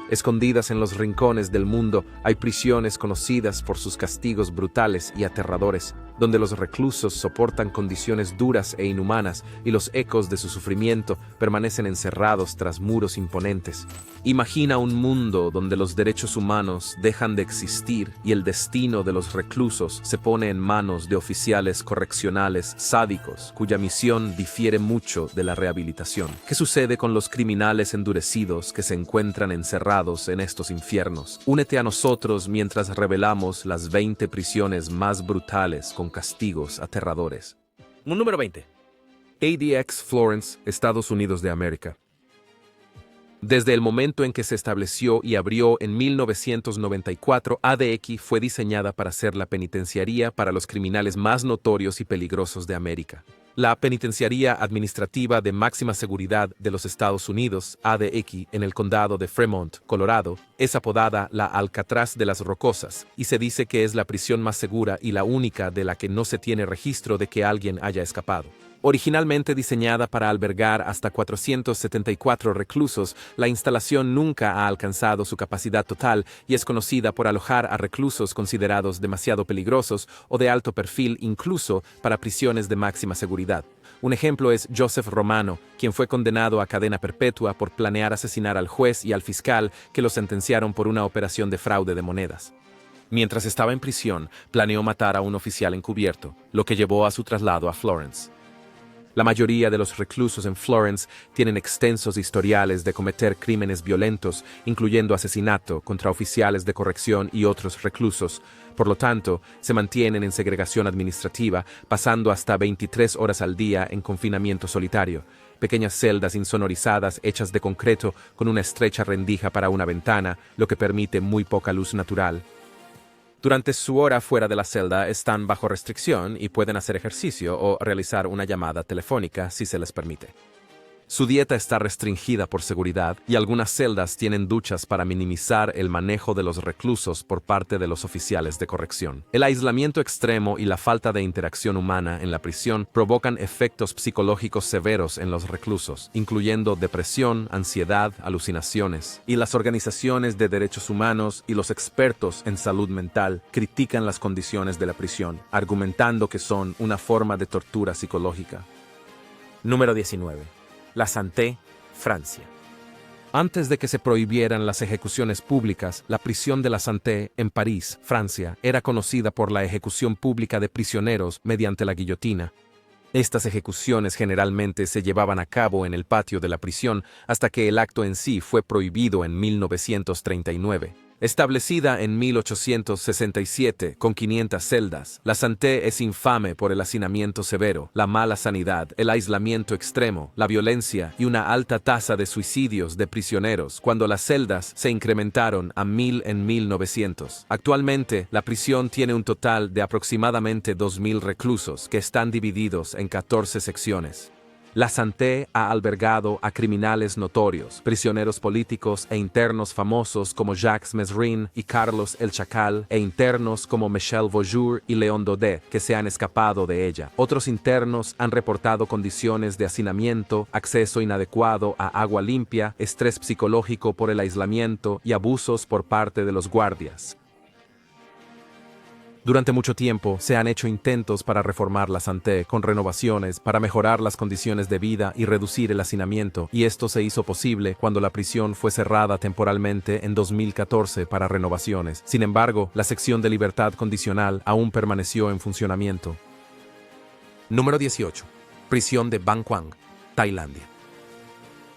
Escondidas en los rincones del mundo hay prisiones conocidas por sus castigos brutales y aterradores, donde los reclusos soportan condiciones duras e inhumanas y los ecos de su sufrimiento permanecen encerrados tras muros imponentes. Imagina un mundo donde los derechos humanos dejan de existir y el destino de los reclusos se pone en manos de oficiales correccionales sádicos, cuya misión difiere mucho de la rehabilitación. ¿Qué sucede con los criminales endurecidos que se encuentran encerrados en estos infiernos? Únete a nosotros mientras revelamos las 20 prisiones más brutales con castigos aterradores. Número 20. ADX Florence, Estados Unidos de América. Desde el momento en que se estableció y abrió en 1994, ADX fue diseñada para ser la penitenciaría para los criminales más notorios y peligrosos de América. La Penitenciaría Administrativa de Máxima Seguridad de los Estados Unidos, ADX, en el condado de Fremont, Colorado, es apodada la Alcatraz de las Rocosas, y se dice que es la prisión más segura y la única de la que no se tiene registro de que alguien haya escapado. Originalmente diseñada para albergar hasta 474 reclusos, la instalación nunca ha alcanzado su capacidad total y es conocida por alojar a reclusos considerados demasiado peligrosos o de alto perfil incluso para prisiones de máxima seguridad. Un ejemplo es Joseph Romano, quien fue condenado a cadena perpetua por planear asesinar al juez y al fiscal que lo sentenciaron por una operación de fraude de monedas. Mientras estaba en prisión, planeó matar a un oficial encubierto, lo que llevó a su traslado a Florence. La mayoría de los reclusos en Florence tienen extensos historiales de cometer crímenes violentos, incluyendo asesinato contra oficiales de corrección y otros reclusos. Por lo tanto, se mantienen en segregación administrativa, pasando hasta 23 horas al día en confinamiento solitario. Pequeñas celdas insonorizadas hechas de concreto con una estrecha rendija para una ventana, lo que permite muy poca luz natural. Durante su hora fuera de la celda están bajo restricción y pueden hacer ejercicio o realizar una llamada telefónica si se les permite. Su dieta está restringida por seguridad y algunas celdas tienen duchas para minimizar el manejo de los reclusos por parte de los oficiales de corrección. El aislamiento extremo y la falta de interacción humana en la prisión provocan efectos psicológicos severos en los reclusos, incluyendo depresión, ansiedad, alucinaciones. Y las organizaciones de derechos humanos y los expertos en salud mental critican las condiciones de la prisión, argumentando que son una forma de tortura psicológica. Número 19. La Santé, Francia. Antes de que se prohibieran las ejecuciones públicas, la prisión de la Santé, en París, Francia, era conocida por la ejecución pública de prisioneros mediante la guillotina. Estas ejecuciones generalmente se llevaban a cabo en el patio de la prisión hasta que el acto en sí fue prohibido en 1939. Establecida en 1867 con 500 celdas, la Santé es infame por el hacinamiento severo, la mala sanidad, el aislamiento extremo, la violencia y una alta tasa de suicidios de prisioneros cuando las celdas se incrementaron a 1000 en 1900. Actualmente, la prisión tiene un total de aproximadamente 2000 reclusos que están divididos en 14 secciones. La Santé ha albergado a criminales notorios, prisioneros políticos e internos famosos como Jacques Mesrine y Carlos El Chacal, e internos como Michel Vaujour y Léon Daudet, que se han escapado de ella. Otros internos han reportado condiciones de hacinamiento, acceso inadecuado a agua limpia, estrés psicológico por el aislamiento y abusos por parte de los guardias. Durante mucho tiempo se han hecho intentos para reformar la Santé con renovaciones para mejorar las condiciones de vida y reducir el hacinamiento, y esto se hizo posible cuando la prisión fue cerrada temporalmente en 2014 para renovaciones. Sin embargo, la sección de libertad condicional aún permaneció en funcionamiento. Número 18. Prisión de Bang Kwang, Tailandia.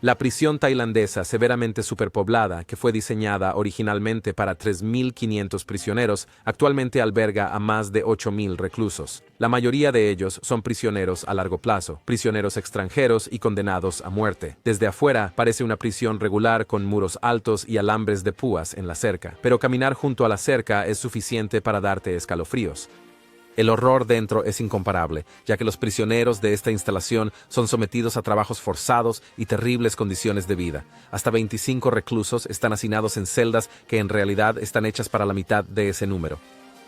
La prisión tailandesa severamente superpoblada, que fue diseñada originalmente para 3.500 prisioneros, actualmente alberga a más de 8.000 reclusos. La mayoría de ellos son prisioneros a largo plazo, prisioneros extranjeros y condenados a muerte. Desde afuera parece una prisión regular con muros altos y alambres de púas en la cerca, pero caminar junto a la cerca es suficiente para darte escalofríos. El horror dentro es incomparable, ya que los prisioneros de esta instalación son sometidos a trabajos forzados y terribles condiciones de vida. Hasta 25 reclusos están hacinados en celdas que en realidad están hechas para la mitad de ese número.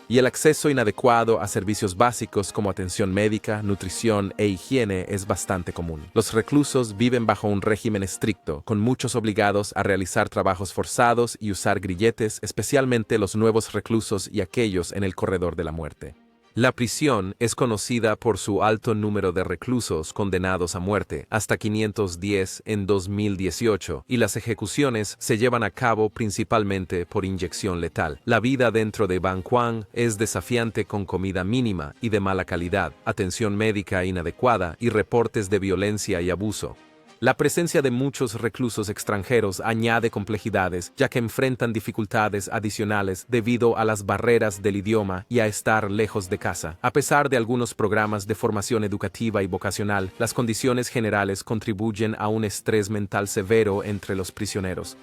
Y el acceso inadecuado a servicios básicos como atención médica, nutrición e higiene es bastante común. Los reclusos viven bajo un régimen estricto, con muchos obligados a realizar trabajos forzados y usar grilletes, especialmente los nuevos reclusos y aquellos en el corredor de la muerte. La prisión es conocida por su alto número de reclusos condenados a muerte, hasta 510 en 2018, y las ejecuciones se llevan a cabo principalmente por inyección letal. La vida dentro de Ban Quang es desafiante, con comida mínima y de mala calidad, atención médica inadecuada y reportes de violencia y abuso. La presencia de muchos reclusos extranjeros añade complejidades, ya que enfrentan dificultades adicionales debido a las barreras del idioma y a estar lejos de casa. A pesar de algunos programas de formación educativa y vocacional, las condiciones generales contribuyen a un estrés mental severo entre los prisioneros.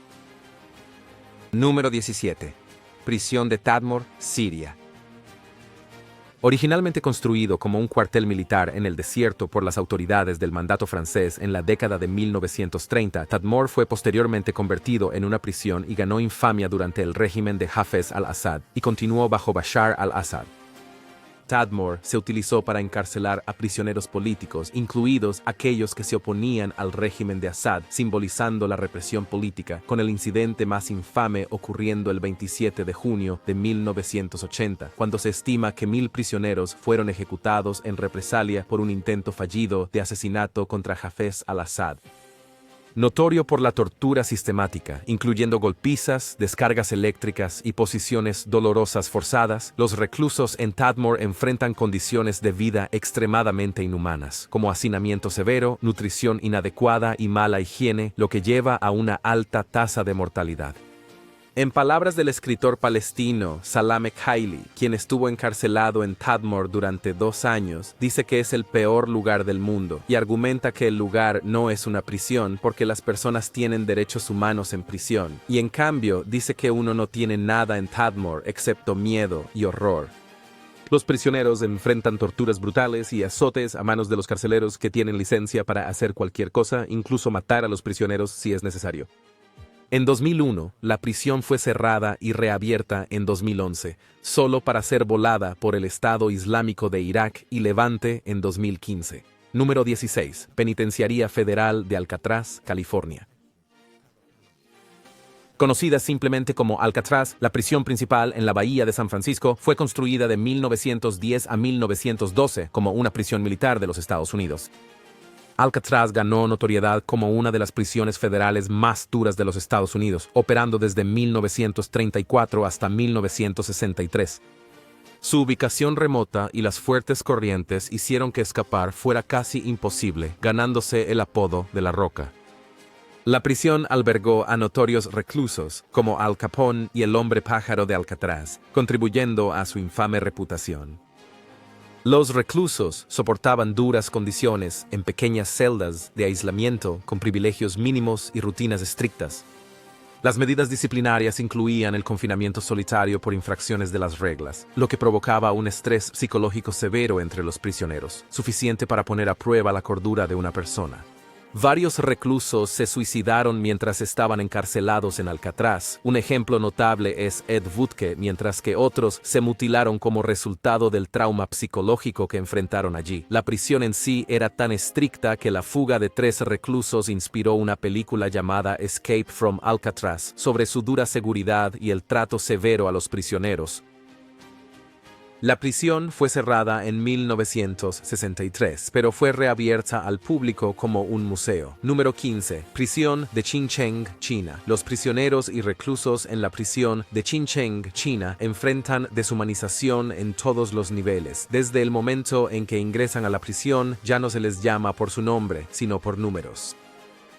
Número 17. Prisión de Tadmor, Siria. Originalmente construido como un cuartel militar en el desierto por las autoridades del mandato francés en la década de 1930, Tadmor fue posteriormente convertido en una prisión y ganó infamia durante el régimen de Hafez al-Assad y continuó bajo Bashar al-Assad. Tadmor se utilizó para encarcelar a prisioneros políticos, incluidos aquellos que se oponían al régimen de Assad, simbolizando la represión política, con el incidente más infame ocurriendo el 27 de junio de 1980, cuando se estima que 1.000 prisioneros fueron ejecutados en represalia por un intento fallido de asesinato contra Hafez al-Assad. Notorio por la tortura sistemática, incluyendo golpizas, descargas eléctricas y posiciones dolorosas forzadas, los reclusos en Tadmor enfrentan condiciones de vida extremadamente inhumanas, como hacinamiento severo, nutrición inadecuada y mala higiene, lo que lleva a una alta tasa de mortalidad. En palabras del escritor palestino Salameh Haili, quien estuvo encarcelado en Tadmor durante 2 años, dice que es el peor lugar del mundo y argumenta que el lugar no es una prisión porque las personas tienen derechos humanos en prisión, y en cambio dice que uno no tiene nada en Tadmor excepto miedo y horror. Los prisioneros enfrentan torturas brutales y azotes a manos de los carceleros que tienen licencia para hacer cualquier cosa, incluso matar a los prisioneros si es necesario. En 2001, la prisión fue cerrada y reabierta en 2011, solo para ser volada por el Estado Islámico de Irak y Levante en 2015. Número 16. Penitenciaría Federal de Alcatraz, California. Conocida simplemente como Alcatraz, la prisión principal en la bahía de San Francisco fue construida de 1910 a 1912 como una prisión militar de los Estados Unidos. Alcatraz ganó notoriedad como una de las prisiones federales más duras de los Estados Unidos, operando desde 1934 hasta 1963. Su ubicación remota y las fuertes corrientes hicieron que escapar fuera casi imposible, ganándose el apodo de La Roca. La prisión albergó a notorios reclusos como Al Capone y el Hombre Pájaro de Alcatraz, contribuyendo a su infame reputación. Los reclusos soportaban duras condiciones en pequeñas celdas de aislamiento con privilegios mínimos y rutinas estrictas. Las medidas disciplinarias incluían el confinamiento solitario por infracciones de las reglas, lo que provocaba un estrés psicológico severo entre los prisioneros, suficiente para poner a prueba la cordura de una persona. Varios reclusos se suicidaron mientras estaban encarcelados en Alcatraz. Un ejemplo notable es Ed Woodke, mientras que otros se mutilaron como resultado del trauma psicológico que enfrentaron allí. La prisión en sí era tan estricta que la fuga de 3 reclusos inspiró una película llamada Escape from Alcatraz sobre su dura seguridad y el trato severo a los prisioneros. La prisión fue cerrada en 1963, pero fue reabierta al público como un museo. Número 15. Prisión de Qincheng, China. Los prisioneros y reclusos en la prisión de Qincheng, China, enfrentan deshumanización en todos los niveles. Desde el momento en que ingresan a la prisión, ya no se les llama por su nombre, sino por números.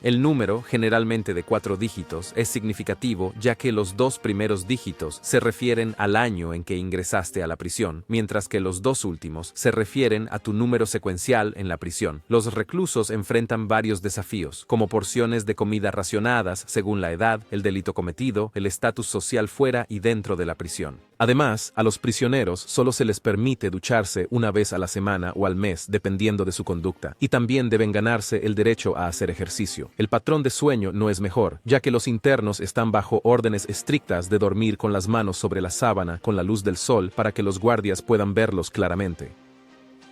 El número, generalmente de 4 dígitos, es significativo ya que los 2 primeros dígitos se refieren al año en que ingresaste a la prisión, mientras que los 2 últimos se refieren a tu número secuencial en la prisión. Los reclusos enfrentan varios desafíos, como porciones de comida racionadas según la edad, el delito cometido, el estatus social fuera y dentro de la prisión. Además, a los prisioneros solo se les permite ducharse una vez a la semana o al mes, dependiendo de su conducta, y también deben ganarse el derecho a hacer ejercicio. El patrón de sueño no es mejor, ya que los internos están bajo órdenes estrictas de dormir con las manos sobre la sábana con la luz del sol para que los guardias puedan verlos claramente.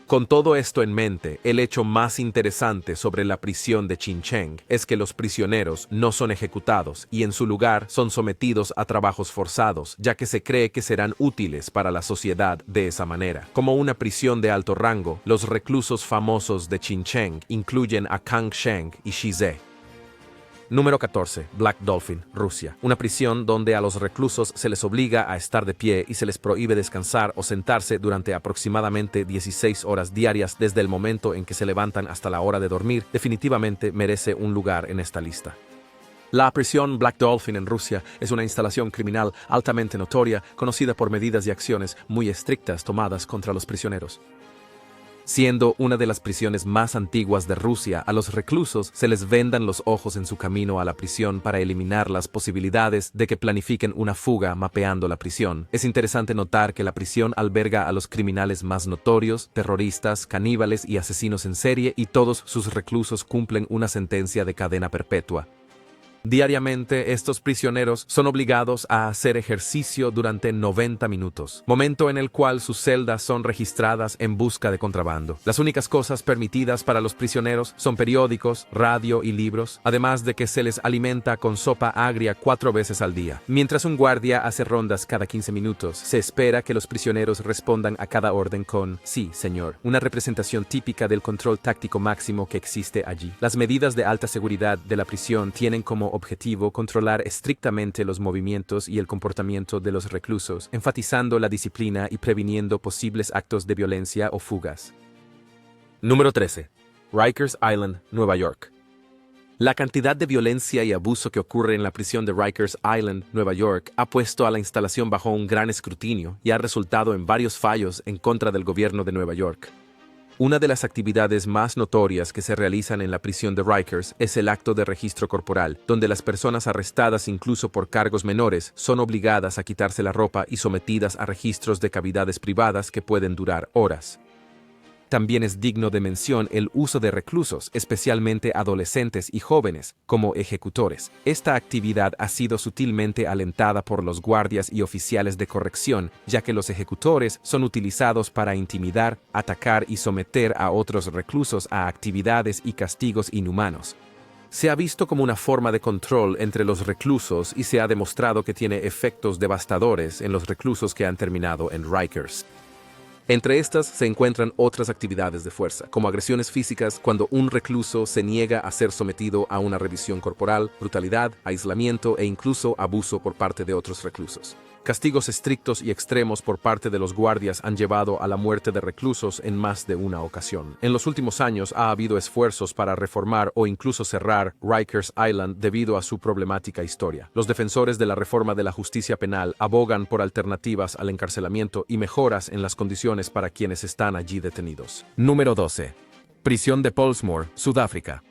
Con todo esto en mente, el hecho más interesante sobre la prisión de Chin Cheng es que los prisioneros no son ejecutados y en su lugar son sometidos a trabajos forzados, ya que se cree que serán útiles para la sociedad de esa manera. Como una prisión de alto rango, los reclusos famosos de Chin Cheng incluyen a Kang Sheng y Shize. Número 14. Black Dolphin, Rusia. Una prisión donde a los reclusos se les obliga a estar de pie y se les prohíbe descansar o sentarse durante aproximadamente 16 horas diarias desde el momento en que se levantan hasta la hora de dormir. Definitivamente merece un lugar en esta lista. La prisión Black Dolphin en Rusia es una instalación criminal altamente notoria, conocida por medidas y acciones muy estrictas tomadas contra los prisioneros. Siendo una de las prisiones más antiguas de Rusia, a los reclusos se les vendan los ojos en su camino a la prisión para eliminar las posibilidades de que planifiquen una fuga mapeando la prisión. Es interesante notar que la prisión alberga a los criminales más notorios, terroristas, caníbales y asesinos en serie, y todos sus reclusos cumplen una sentencia de cadena perpetua. Diariamente, estos prisioneros son obligados a hacer ejercicio durante 90 minutos, momento en el cual sus celdas son registradas en busca de contrabando. Las únicas cosas permitidas para los prisioneros son periódicos, radio y libros, además de que se les alimenta con sopa agria 4 veces al día. Mientras un guardia hace rondas cada 15 minutos, se espera que los prisioneros respondan a cada orden con «sí, señor», una representación típica del control táctico máximo que existe allí. Las medidas de alta seguridad de la prisión tienen como objetivo controlar estrictamente los movimientos y el comportamiento de los reclusos, enfatizando la disciplina y previniendo posibles actos de violencia o fugas. Número 13. Rikers Island, Nueva York. La cantidad de violencia y abuso que ocurre en la prisión de Rikers Island, Nueva York, ha puesto a la instalación bajo un gran escrutinio y ha resultado en varios fallos en contra del gobierno de Nueva York. Una de las actividades más notorias que se realizan en la prisión de Rikers es el acto de registro corporal, donde las personas arrestadas incluso por cargos menores son obligadas a quitarse la ropa y sometidas a registros de cavidades privadas que pueden durar horas. También es digno de mención el uso de reclusos, especialmente adolescentes y jóvenes, como ejecutores. Esta actividad ha sido sutilmente alentada por los guardias y oficiales de corrección, ya que los ejecutores son utilizados para intimidar, atacar y someter a otros reclusos a actividades y castigos inhumanos. Se ha visto como una forma de control entre los reclusos y se ha demostrado que tiene efectos devastadores en los reclusos que han terminado en Rikers. Entre estas se encuentran otras actividades de fuerza, como agresiones físicas cuando un recluso se niega a ser sometido a una revisión corporal, brutalidad, aislamiento e incluso abuso por parte de otros reclusos. Castigos estrictos y extremos por parte de los guardias han llevado a la muerte de reclusos en más de una ocasión. En los últimos años ha habido esfuerzos para reformar o incluso cerrar Rikers Island debido a su problemática historia. Los defensores de la reforma de la justicia penal abogan por alternativas al encarcelamiento y mejoras en las condiciones para quienes están allí detenidos. Número 12. Prisión de Pollsmoor, Sudáfrica.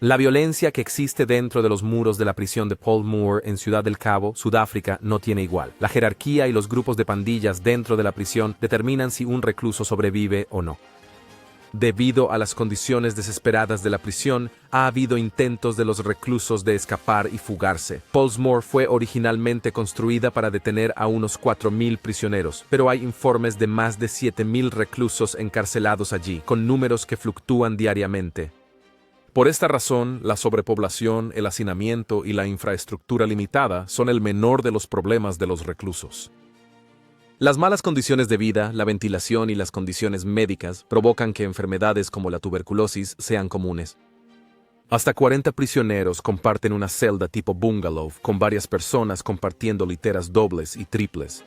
La violencia que existe dentro de los muros de la prisión de Pollsmoor en Ciudad del Cabo, Sudáfrica, no tiene igual. La jerarquía y los grupos de pandillas dentro de la prisión determinan si un recluso sobrevive o no. Debido a las condiciones desesperadas de la prisión, ha habido intentos de los reclusos de escapar y fugarse. Pollsmoor fue originalmente construida para detener a unos 4.000 prisioneros, pero hay informes de más de 7.000 reclusos encarcelados allí, con números que fluctúan diariamente. Por esta razón, la sobrepoblación, el hacinamiento y la infraestructura limitada son el menor de los problemas de los reclusos. Las malas condiciones de vida, la ventilación y las condiciones médicas provocan que enfermedades como la tuberculosis sean comunes. Hasta 40 prisioneros comparten una celda tipo bungalow, con varias personas compartiendo literas dobles y triples.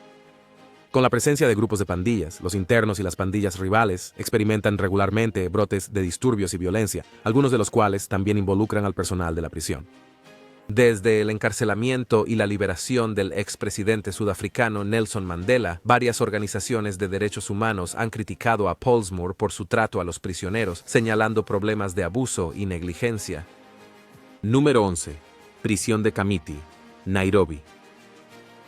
Con la presencia de grupos de pandillas, los internos y las pandillas rivales experimentan regularmente brotes de disturbios y violencia, algunos de los cuales también involucran al personal de la prisión. Desde el encarcelamiento y la liberación del expresidente sudafricano Nelson Mandela, varias organizaciones de derechos humanos han criticado a Pollsmoor por su trato a los prisioneros, señalando problemas de abuso y negligencia. Número 11. Prisión de Kamiti, Nairobi.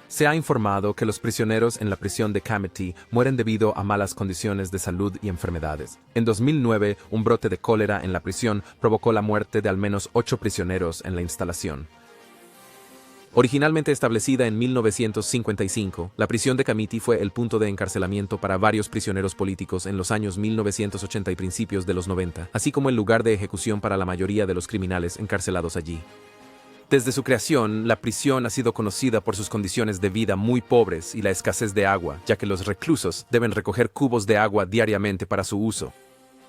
Se ha informado que los prisioneros en la prisión de Kamiti mueren debido a malas condiciones de salud y enfermedades. En 2009, un brote de cólera en la prisión provocó la muerte de al menos 8 prisioneros en la instalación. Originalmente establecida en 1955, la prisión de Kamiti fue el punto de encarcelamiento para varios prisioneros políticos en los años 1980 y principios de los 90, así como el lugar de ejecución para la mayoría de los criminales encarcelados allí. Desde su creación, la prisión ha sido conocida por sus condiciones de vida muy pobres y la escasez de agua, ya que los reclusos deben recoger cubos de agua diariamente para su uso.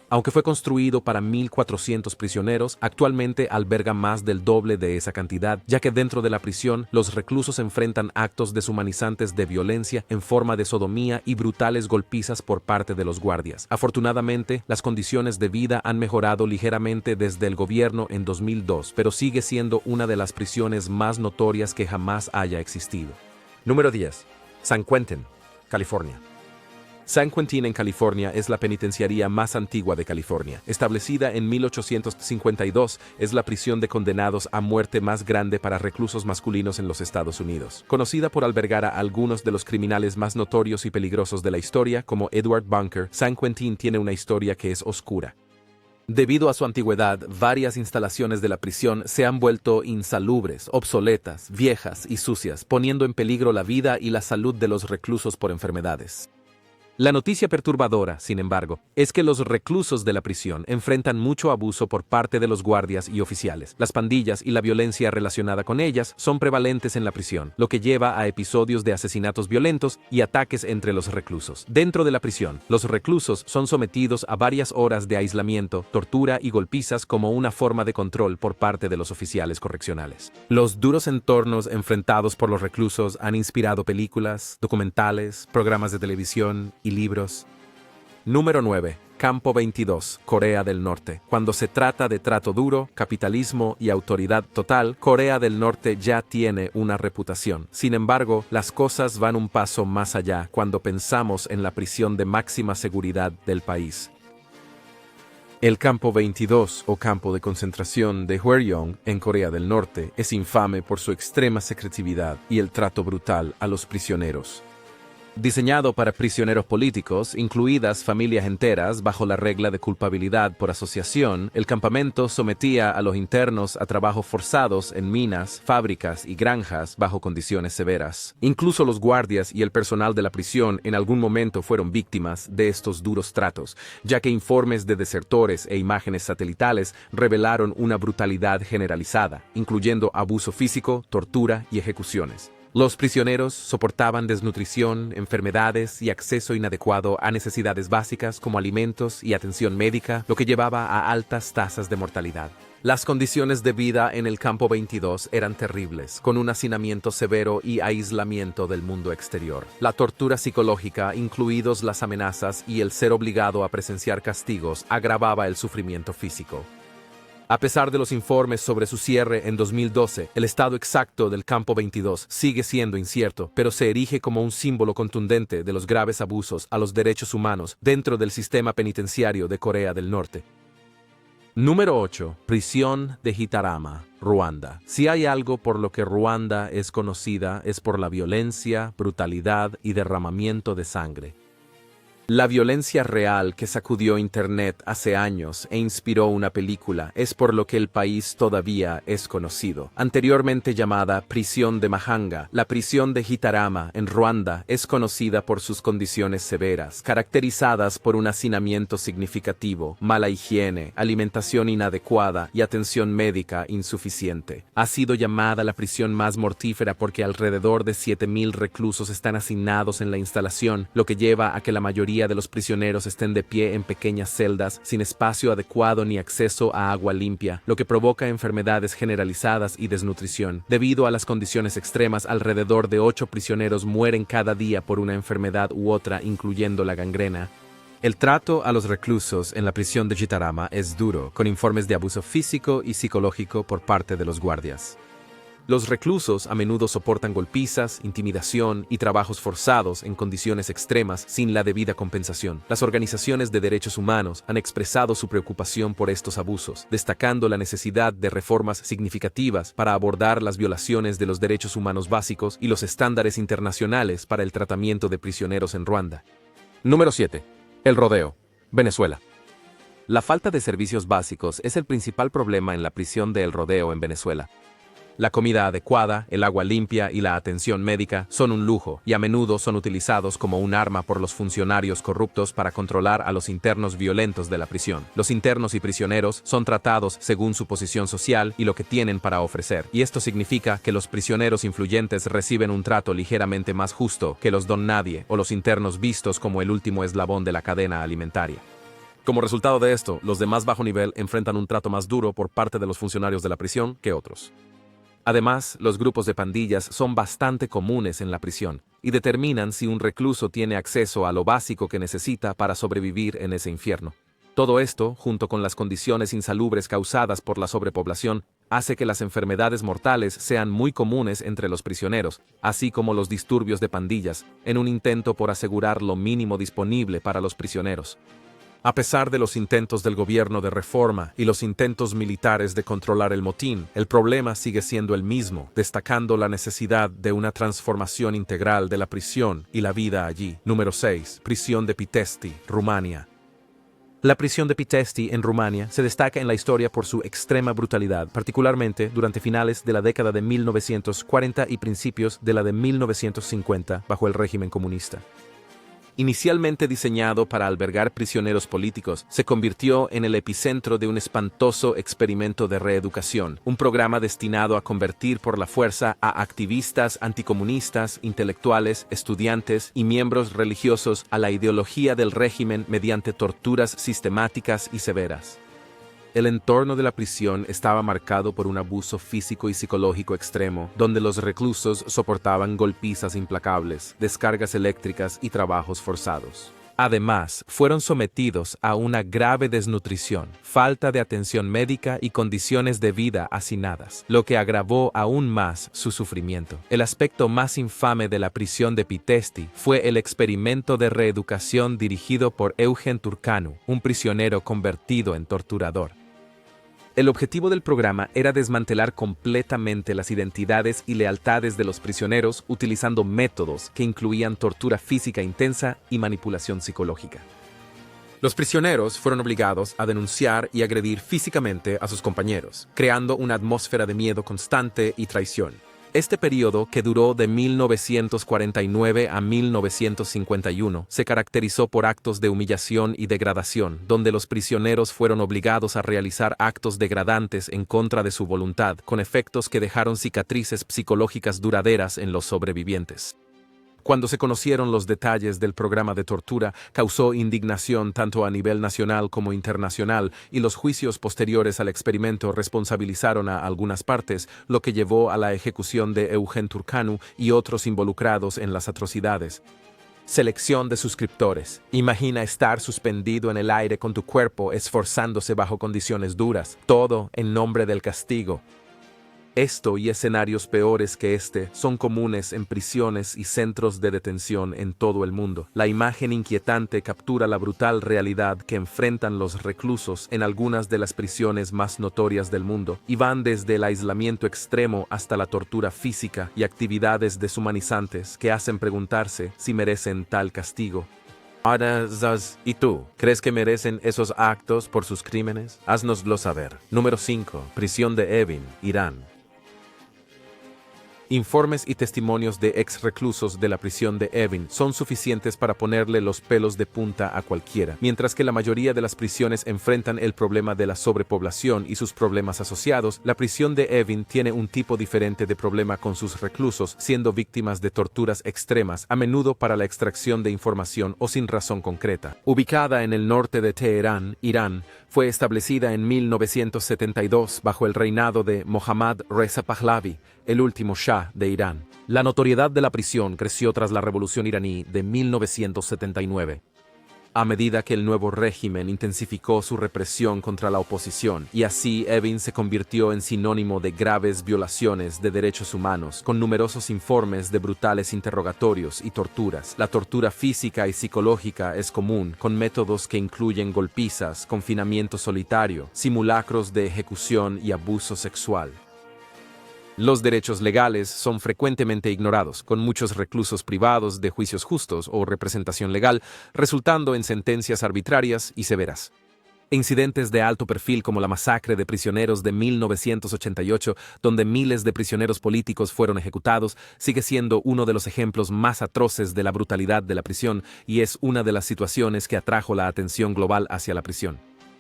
Aunque fue construido para 1.400 prisioneros, actualmente alberga más del doble de esa cantidad, ya que dentro de la prisión los reclusos enfrentan actos deshumanizantes de violencia en forma de sodomía y brutales golpizas por parte de los guardias. Afortunadamente, las condiciones de vida han mejorado ligeramente desde el gobierno en 2002, pero sigue siendo una de las prisiones más notorias que jamás haya existido. Número 10. San Quentin, California. San Quentin en California es la penitenciaría más antigua de California. Establecida en 1852, es la prisión de condenados a muerte más grande para reclusos masculinos en los Estados Unidos. Conocida por albergar a algunos de los criminales más notorios y peligrosos de la historia, como Edward Bunker, San Quentin tiene una historia que es oscura. Debido a su antigüedad, varias instalaciones de la prisión se han vuelto insalubres, obsoletas, viejas y sucias, poniendo en peligro la vida y la salud de los reclusos por enfermedades. La noticia perturbadora, sin embargo, es que los reclusos de la prisión enfrentan mucho abuso por parte de los guardias y oficiales. Las pandillas y la violencia relacionada con ellas son prevalentes en la prisión, lo que lleva a episodios de asesinatos violentos y ataques entre los reclusos. Dentro de la prisión, los reclusos son sometidos a varias horas de aislamiento, tortura y golpizas como una forma de control por parte de los oficiales correccionales. Los duros entornos enfrentados por los reclusos han inspirado películas, documentales, programas de televisión y libros. Número 9. Campo 22, Corea del Norte. Cuando se trata de trato duro, capitalismo y autoridad total, Corea del Norte ya tiene una reputación. Sin embargo, las cosas van un paso más allá cuando pensamos en la prisión de máxima seguridad del país. El Campo 22, o campo de concentración de Hwaryong, en Corea del Norte, es infame por su extrema secretividad y el trato brutal a los prisioneros. Diseñado para prisioneros políticos, incluidas familias enteras bajo la regla de culpabilidad por asociación, el campamento sometía a los internos a trabajos forzados en minas, fábricas y granjas bajo condiciones severas. Incluso los guardias y el personal de la prisión en algún momento fueron víctimas de estos duros tratos, ya que informes de desertores e imágenes satelitales revelaron una brutalidad generalizada, incluyendo abuso físico, tortura y ejecuciones. Los prisioneros soportaban desnutrición, enfermedades y acceso inadecuado a necesidades básicas como alimentos y atención médica, lo que llevaba a altas tasas de mortalidad. Las condiciones de vida en el Campo 22 eran terribles, con un hacinamiento severo y aislamiento del mundo exterior. La tortura psicológica, incluidos las amenazas y el ser obligado a presenciar castigos, agravaba el sufrimiento físico. A pesar de los informes sobre su cierre en 2012, el estado exacto del Campo 22 sigue siendo incierto, pero se erige como un símbolo contundente de los graves abusos a los derechos humanos dentro del sistema penitenciario de Corea del Norte. Número 8. Prisión de Gitarama, Ruanda. Si hay algo por lo que Ruanda es conocida, es por la violencia, brutalidad y derramamiento de sangre. La violencia real que sacudió Internet hace años e inspiró una película es por lo que el país todavía es conocido. Anteriormente llamada Prisión de Mahanga, la prisión de Gitarama en Ruanda es conocida por sus condiciones severas, caracterizadas por un hacinamiento significativo, mala higiene, alimentación inadecuada y atención médica insuficiente. Ha sido llamada la prisión más mortífera porque alrededor de 7.000 reclusos están hacinados en la instalación, lo que lleva a que la mayoría de los prisioneros estén de pie en pequeñas celdas, sin espacio adecuado ni acceso a agua limpia, lo que provoca enfermedades generalizadas y desnutrición. Debido a las condiciones extremas, alrededor de 8 prisioneros mueren cada día por una enfermedad u otra, incluyendo la gangrena. El trato a los reclusos en la prisión de Gitarama es duro, con informes de abuso físico y psicológico por parte de los guardias. Los reclusos a menudo soportan golpizas, intimidación y trabajos forzados en condiciones extremas sin la debida compensación. Las organizaciones de derechos humanos han expresado su preocupación por estos abusos, destacando la necesidad de reformas significativas para abordar las violaciones de los derechos humanos básicos y los estándares internacionales para el tratamiento de prisioneros en Ruanda. Número 7. El rodeo. Venezuela. La falta de servicios básicos es el principal problema en la prisión de El Rodeo en Venezuela. La comida adecuada, el agua limpia y la atención médica son un lujo y a menudo son utilizados como un arma por los funcionarios corruptos para controlar a los internos violentos de la prisión. Los internos y prisioneros son tratados según su posición social y lo que tienen para ofrecer, y esto significa que los prisioneros influyentes reciben un trato ligeramente más justo que los don nadie o los internos vistos como el último eslabón de la cadena alimentaria. Como resultado de esto, los de más bajo nivel enfrentan un trato más duro por parte de los funcionarios de la prisión que otros. Además, los grupos de pandillas son bastante comunes en la prisión y determinan si un recluso tiene acceso a lo básico que necesita para sobrevivir en ese infierno. Todo esto, junto con las condiciones insalubres causadas por la sobrepoblación, hace que las enfermedades mortales sean muy comunes entre los prisioneros, así como los disturbios de pandillas, en un intento por asegurar lo mínimo disponible para los prisioneros. A pesar de los intentos del gobierno de reforma y los intentos militares de controlar el motín, el problema sigue siendo el mismo, destacando la necesidad de una transformación integral de la prisión y la vida allí. Número 6. Prisión de Pitești, Rumania. La prisión de Pitești en Rumania se destaca en la historia por su extrema brutalidad, particularmente durante finales de la década de 1940 y principios de la de 1950 bajo el régimen comunista. Inicialmente diseñado para albergar prisioneros políticos, se convirtió en el epicentro de un espantoso experimento de reeducación, un programa destinado a convertir por la fuerza a activistas anticomunistas, intelectuales, estudiantes y miembros religiosos a la ideología del régimen mediante torturas sistemáticas y severas. El entorno de la prisión estaba marcado por un abuso físico y psicológico extremo, donde los reclusos soportaban golpizas implacables, descargas eléctricas y trabajos forzados. Además, fueron sometidos a una grave desnutrición, falta de atención médica y condiciones de vida hacinadas, lo que agravó aún más su sufrimiento. El aspecto más infame de la prisión de Pitești fue el experimento de reeducación dirigido por Eugen Turcanu, un prisionero convertido en torturador. El objetivo del programa era desmantelar completamente las identidades y lealtades de los prisioneros utilizando métodos que incluían tortura física intensa y manipulación psicológica. Los prisioneros fueron obligados a denunciar y agredir físicamente a sus compañeros, creando una atmósfera de miedo constante y traición. Este periodo, que duró de 1949 a 1951, se caracterizó por actos de humillación y degradación, donde los prisioneros fueron obligados a realizar actos degradantes en contra de su voluntad, con efectos que dejaron cicatrices psicológicas duraderas en los sobrevivientes. Cuando se conocieron los detalles del programa de tortura, causó indignación tanto a nivel nacional como internacional, y los juicios posteriores al experimento responsabilizaron a algunas partes, lo que llevó a la ejecución de Eugen Turcanu y otros involucrados en las atrocidades. Selección de suscriptores. Imagina estar suspendido en el aire con tu cuerpo esforzándose bajo condiciones duras, todo en nombre del castigo. Esto y escenarios peores que este son comunes en prisiones y centros de detención en todo el mundo. La imagen inquietante captura la brutal realidad que enfrentan los reclusos en algunas de las prisiones más notorias del mundo, y van desde el aislamiento extremo hasta la tortura física y actividades deshumanizantes que hacen preguntarse si merecen tal castigo. ¿Y tú? ¿Crees que merecen esos actos por sus crímenes? Haznoslo saber. Número 5. Prisión de Evin, Irán. Informes y testimonios de ex-reclusos de la prisión de Evin son suficientes para ponerle los pelos de punta a cualquiera. Mientras que la mayoría de las prisiones enfrentan el problema de la sobrepoblación y sus problemas asociados, la prisión de Evin tiene un tipo diferente de problema con sus reclusos siendo víctimas de torturas extremas, a menudo para la extracción de información o sin razón concreta. Ubicada en el norte de Teherán, Irán, fue establecida en 1972 bajo el reinado de Mohammad Reza Pahlavi, el último Shah de Irán. La notoriedad de la prisión creció tras la Revolución iraní de 1979. a medida que el nuevo régimen intensificó su represión contra la oposición, y así Evin se convirtió en sinónimo de graves violaciones de derechos humanos, con numerosos informes de brutales interrogatorios y torturas. La tortura física y psicológica es común, con métodos que incluyen golpizas, confinamiento solitario, simulacros de ejecución y abuso sexual. Los derechos legales son frecuentemente ignorados, con muchos reclusos privados de juicios justos o representación legal, resultando en sentencias arbitrarias y severas. Incidentes de alto perfil como la masacre de prisioneros de 1988, donde miles de prisioneros políticos fueron ejecutados, sigue siendo uno de los ejemplos más atroces de la brutalidad de la prisión y es una de las situaciones que atrajo la atención global hacia la prisión.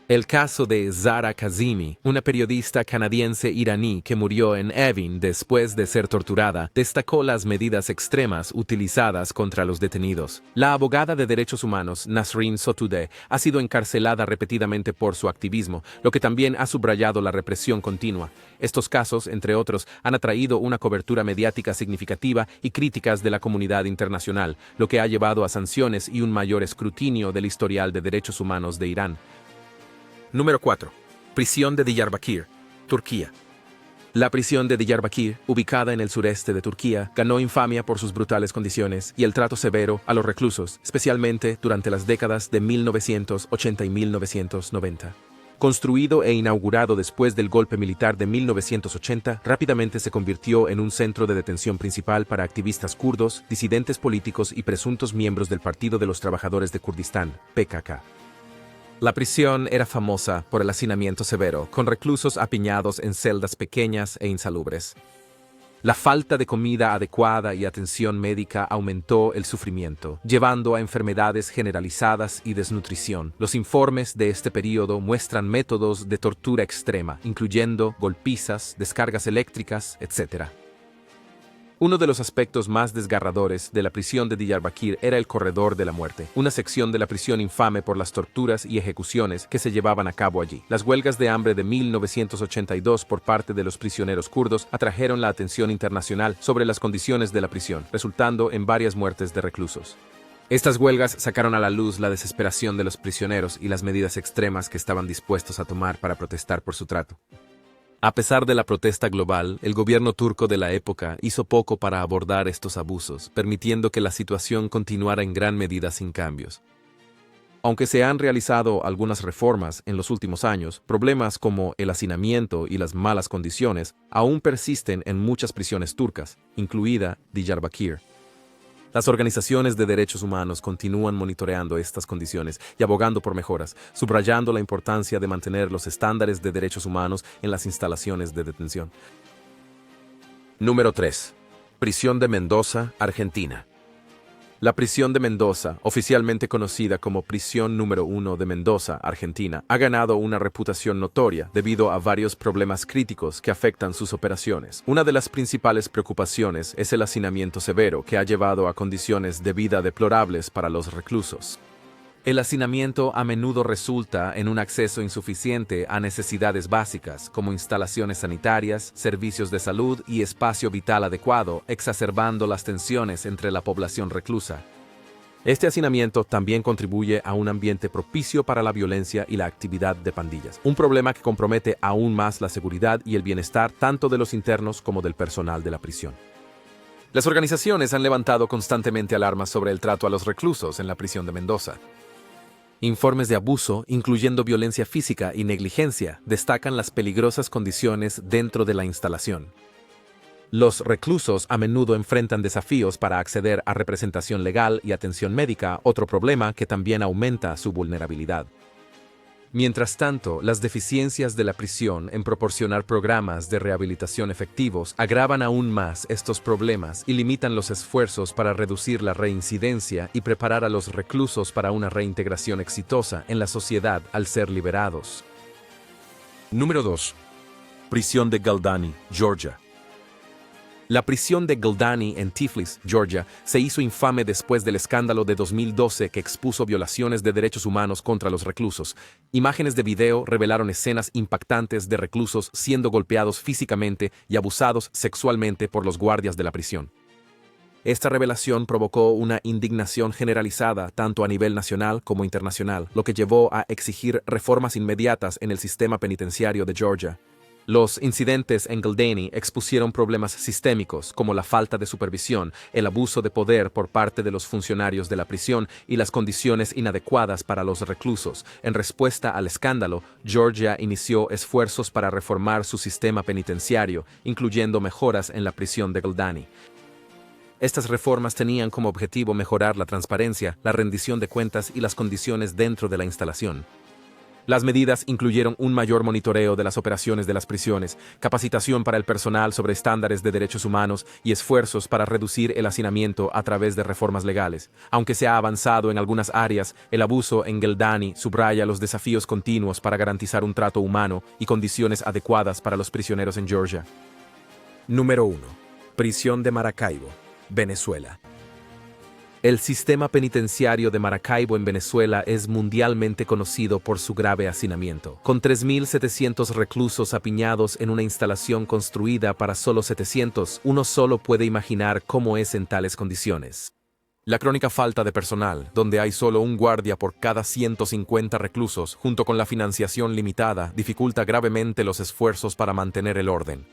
El caso de Zahra Kazemi, una periodista canadiense-iraní que murió en Evin después de ser torturada, destacó las medidas extremas utilizadas contra los detenidos. La abogada de derechos humanos, Nasrin Sotoudeh, ha sido encarcelada repetidamente por su activismo, lo que también ha subrayado la represión continua. Estos casos, entre otros, han atraído una cobertura mediática significativa y críticas de la comunidad internacional, lo que ha llevado a sanciones y un mayor escrutinio del historial de derechos humanos de Irán. Número 4. Prisión de Diyarbakir, Turquía. La prisión de Diyarbakir, ubicada en el sureste de Turquía, ganó infamia por sus brutales condiciones y el trato severo a los reclusos, especialmente durante las décadas de 1980 y 1990. Construido e inaugurado después del golpe militar de 1980, rápidamente se convirtió en un centro de detención principal para activistas kurdos, disidentes políticos y presuntos miembros del Partido de los Trabajadores de Kurdistán, PKK. La prisión era famosa por el hacinamiento severo, con reclusos apiñados en celdas pequeñas e insalubres. La falta de comida adecuada y atención médica aumentó el sufrimiento, llevando a enfermedades generalizadas y desnutrición. Los informes de este período muestran métodos de tortura extrema, incluyendo golpizas, descargas eléctricas, etc. Uno de los aspectos más desgarradores de la prisión de Diyarbakir era el Corredor de la Muerte, una sección de la prisión infame por las torturas y ejecuciones que se llevaban a cabo allí. Las huelgas de hambre de 1982 por parte de los prisioneros kurdos atrajeron la atención internacional sobre las condiciones de la prisión, resultando en varias muertes de reclusos. Estas huelgas sacaron a la luz la desesperación de los prisioneros y las medidas extremas que estaban dispuestos a tomar para protestar por su trato. A pesar de la protesta global, el gobierno turco de la época hizo poco para abordar estos abusos, permitiendo que la situación continuara en gran medida sin cambios. Aunque se han realizado algunas reformas en los últimos años, problemas como el hacinamiento y las malas condiciones aún persisten en muchas prisiones turcas, incluida Diyarbakir. Las organizaciones de derechos humanos continúan monitoreando estas condiciones y abogando por mejoras, subrayando la importancia de mantener los estándares de derechos humanos en las instalaciones de detención. Número 3. Prisión de Mendoza, Argentina. La prisión de Mendoza, oficialmente conocida como Prisión número 1 de Mendoza, Argentina, ha ganado una reputación notoria debido a varios problemas críticos que afectan sus operaciones. Una de las principales preocupaciones es el hacinamiento severo que ha llevado a condiciones de vida deplorables para los reclusos. El hacinamiento a menudo resulta en un acceso insuficiente a necesidades básicas, como instalaciones sanitarias, servicios de salud y espacio vital adecuado, exacerbando las tensiones entre la población reclusa. Este hacinamiento también contribuye a un ambiente propicio para la violencia y la actividad de pandillas, un problema que compromete aún más la seguridad y el bienestar tanto de los internos como del personal de la prisión. Las organizaciones han levantado constantemente alarmas sobre el trato a los reclusos en la prisión de Mendoza. Informes de abuso, incluyendo violencia física y negligencia, destacan las peligrosas condiciones dentro de la instalación. Los reclusos a menudo enfrentan desafíos para acceder a representación legal y atención médica, otro problema que también aumenta su vulnerabilidad. Mientras tanto, las deficiencias de la prisión en proporcionar programas de rehabilitación efectivos agravan aún más estos problemas y limitan los esfuerzos para reducir la reincidencia y preparar a los reclusos para una reintegración exitosa en la sociedad al ser liberados. Número 2. Prisión de Galdani, Georgia. La prisión de Galdani en Tiflis, Georgia, se hizo infame después del escándalo de 2012 que expuso violaciones de derechos humanos contra los reclusos. Imágenes de video revelaron escenas impactantes de reclusos siendo golpeados físicamente y abusados sexualmente por los guardias de la prisión. Esta revelación provocó una indignación generalizada tanto a nivel nacional como internacional, lo que llevó a exigir reformas inmediatas en el sistema penitenciario de Georgia. Los incidentes en Gildani expusieron problemas sistémicos como la falta de supervisión, el abuso de poder por parte de los funcionarios de la prisión y las condiciones inadecuadas para los reclusos. En respuesta al escándalo, Georgia inició esfuerzos para reformar su sistema penitenciario, incluyendo mejoras en la prisión de Gildani. Estas reformas tenían como objetivo mejorar la transparencia, la rendición de cuentas y las condiciones dentro de la instalación. Las medidas incluyeron un mayor monitoreo de las operaciones de las prisiones, capacitación para el personal sobre estándares de derechos humanos y esfuerzos para reducir el hacinamiento a través de reformas legales. Aunque se ha avanzado en algunas áreas, el abuso en Gildani subraya los desafíos continuos para garantizar un trato humano y condiciones adecuadas para los prisioneros en Georgia. Número 1. Prisión de Maracaibo, Venezuela. El sistema penitenciario de Maracaibo en Venezuela es mundialmente conocido por su grave hacinamiento. Con 3.700 reclusos apiñados en una instalación construida para solo 700, uno solo puede imaginar cómo es en tales condiciones. La crónica falta de personal, donde hay solo un guardia por cada 150 reclusos, junto con la financiación limitada, dificulta gravemente los esfuerzos para mantener el orden.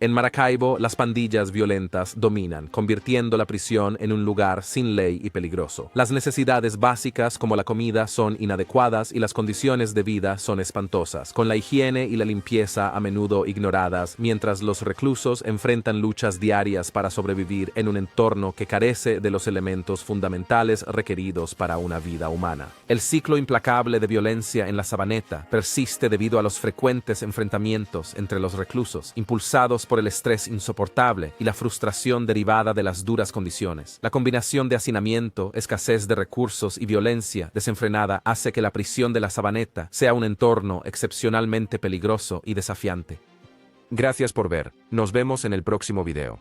En Maracaibo, las pandillas violentas dominan, convirtiendo la prisión en un lugar sin ley y peligroso. Las necesidades básicas como la comida son inadecuadas y las condiciones de vida son espantosas, con la higiene y la limpieza a menudo ignoradas, mientras los reclusos enfrentan luchas diarias para sobrevivir en un entorno que carece de los elementos fundamentales requeridos para una vida humana. El ciclo implacable de violencia en la Sabaneta persiste debido a los frecuentes enfrentamientos entre los reclusos, impulsados por el estrés insoportable y la frustración derivada de las duras condiciones. La combinación de hacinamiento, escasez de recursos y violencia desenfrenada hace que la prisión de la Sabaneta sea un entorno excepcionalmente peligroso y desafiante. Gracias por ver. Nos vemos en el próximo video.